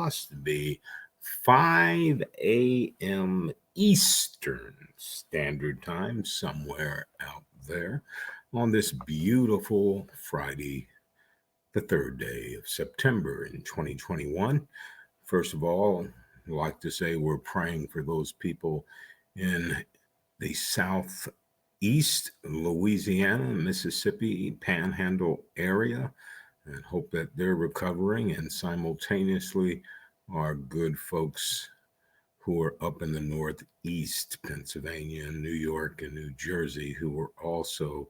must be 5 a.m. Eastern Standard Time, somewhere out there on this beautiful Friday, the third day of September in 2021. First of all, I'd like to say we're praying for those people in the southeast Louisiana, Mississippi panhandle area, and hope that they're recovering, and simultaneously our good folks who are up in the northeast, Pennsylvania, New York, and New Jersey, who were also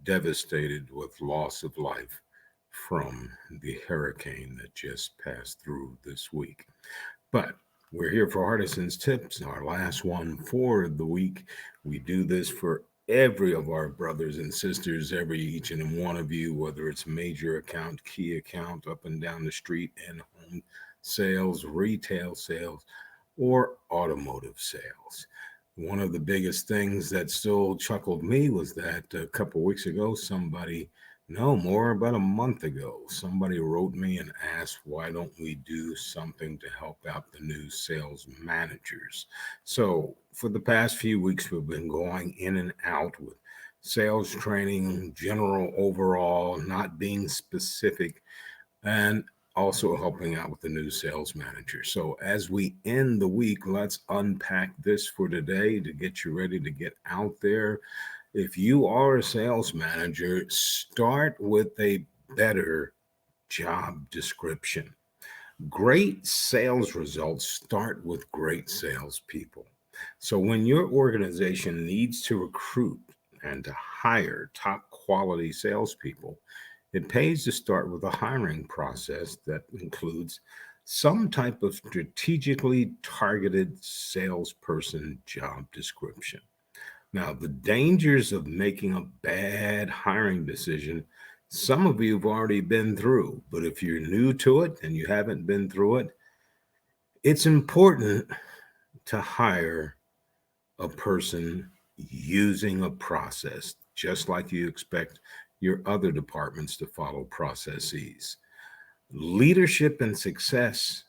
devastated with loss of life from the hurricane that just passed through this week. But we're here for Artisans Tips, our last one for the week. We do this for every of our brothers and sisters, every each and one of you, whether it's major account, key account, up and down the street, and home sales, retail sales, or automotive sales. One of the biggest things that still chuckled me was that a couple weeks ago, about a month ago, somebody wrote me and asked, why don't we do something to help out the new sales managers? So for the past few weeks, we've been going in and out with sales training, general overall, not being specific, and also helping out with the new sales manager. So as we end the week, let's unpack this for today to get you ready to get out there. If you are a sales manager, start with a better job description. Great sales results start with great salespeople. So when your organization needs to recruit and to hire top quality salespeople, it pays to start with a hiring process that includes some type of strategically targeted salesperson job description. Now, the dangers of making a bad hiring decision, some of you have already been through, but if you're new to it and you haven't been through it, it's important to hire a person using a process, just like you expect your other departments to follow processes. Leadership and success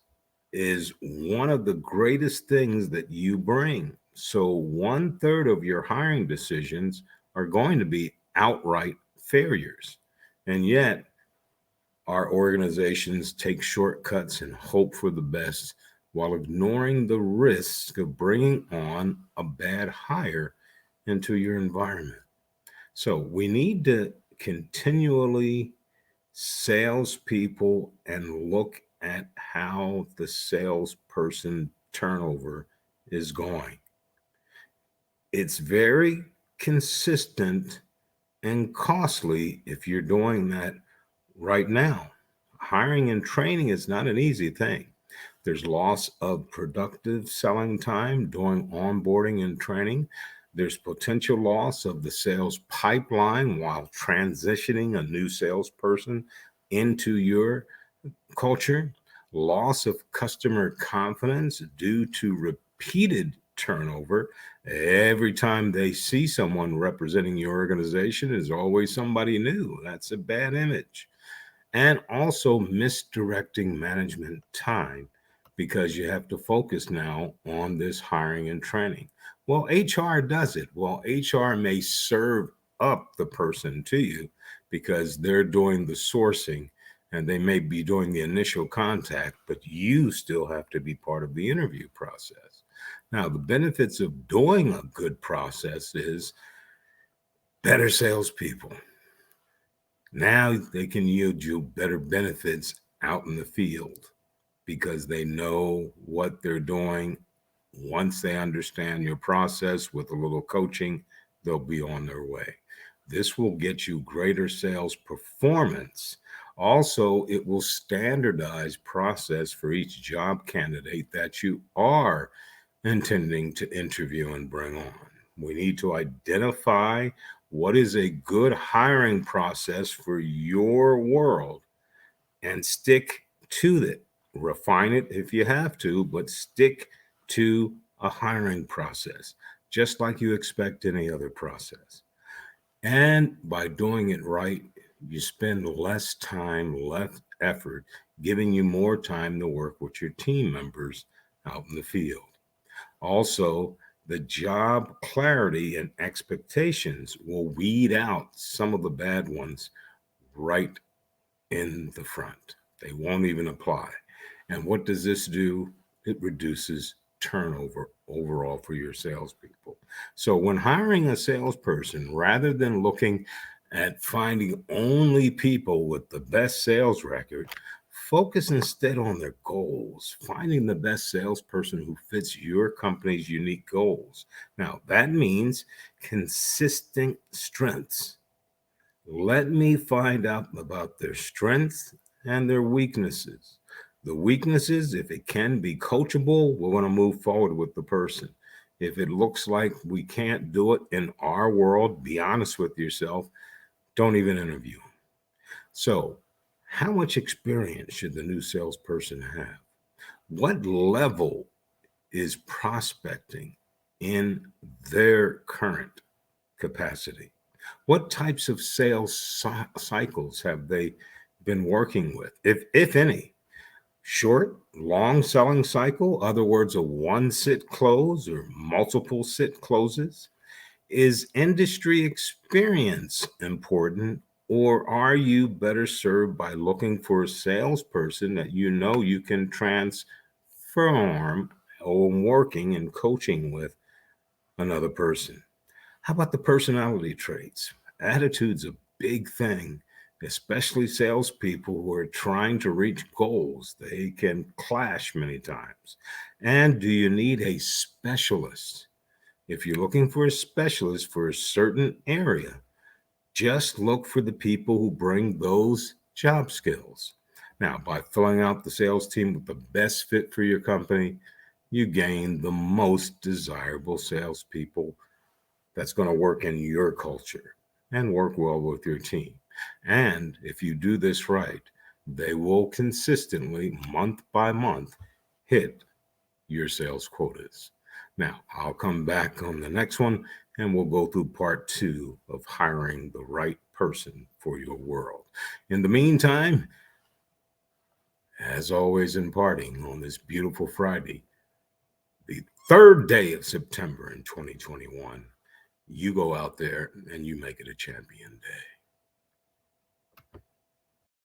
is one of the greatest things that you bring. So, 1/3 of your hiring decisions are going to be outright failures. And yet, our organizations take shortcuts and hope for the best while ignoring the risk of bringing on a bad hire into your environment. So, we need to continually salespeople and look at how the salesperson turnover is going. It's very consistent and costly if you're doing that right now. Hiring and training is not an easy thing. There's loss of productive selling time during onboarding and training. There's potential loss of the sales pipeline while transitioning a new salesperson into your culture, loss of customer confidence due to repeated turnover. Every time they see someone representing your organization, there's always somebody new. That's a bad image. And also misdirecting management time because you have to focus now on this hiring and training. Well, HR does it. Well, HR may serve up the person to you because they're doing the sourcing and they may be doing the initial contact, but you still have to be part of the interview process. Now, the benefits of doing a good process is better salespeople. Now they can yield you better benefits out in the field because they know what they're doing. Once they understand your process with a little coaching, they'll be on their way. This will get you greater sales performance. Also, it will standardize process for each job candidate that you are intending to interview and bring on. We need to identify what is a good hiring process for your world and stick to it. Refine it if you have to, but stick to a hiring process, just like you expect any other process. And by doing it right, you spend less time, less effort giving you more time to work with your team members out in the field. Also, the job clarity and expectations will weed out some of the bad ones right in the front. They won't even apply. And what does this do? It reduces turnover overall for your salespeople. So, when hiring a salesperson, rather than looking at finding only people with the best sales record, focus instead on their goals, finding the best salesperson who fits your company's unique goals. Now, that means consistent strengths. Let me find out about their strengths and their weaknesses. The weaknesses, if it can be coachable, we're going to move forward with the person. If it looks like we can't do it in our world, be honest with yourself. Don't even interview them. So, how much experience should the new salesperson have? What level is prospecting in their current capacity? What types of sales cycles have they been working with, if any? Short, long selling cycle, other words, a one sit close or multiple sit closes? Is industry experience important, or are you better served by looking for a salesperson that you know you can transform or working and coaching with another person? How about the personality traits? Attitude's a big thing, especially salespeople who are trying to reach goals. They can clash many times. And do you need a specialist? If you're looking for a specialist for a certain area, just look for the people who bring those job skills. Now, by filling out the sales team with the best fit for your company, you gain the most desirable salespeople that's going to work in your culture and work well with your team. And if you do this right, they will consistently, month by month, hit your sales quotas. Now, I'll come back on the next one and we'll go through part two of hiring the right person for your world. In the meantime, as always, in parting on this beautiful Friday, the third day of September in 2021, you go out there and you make it a champion day.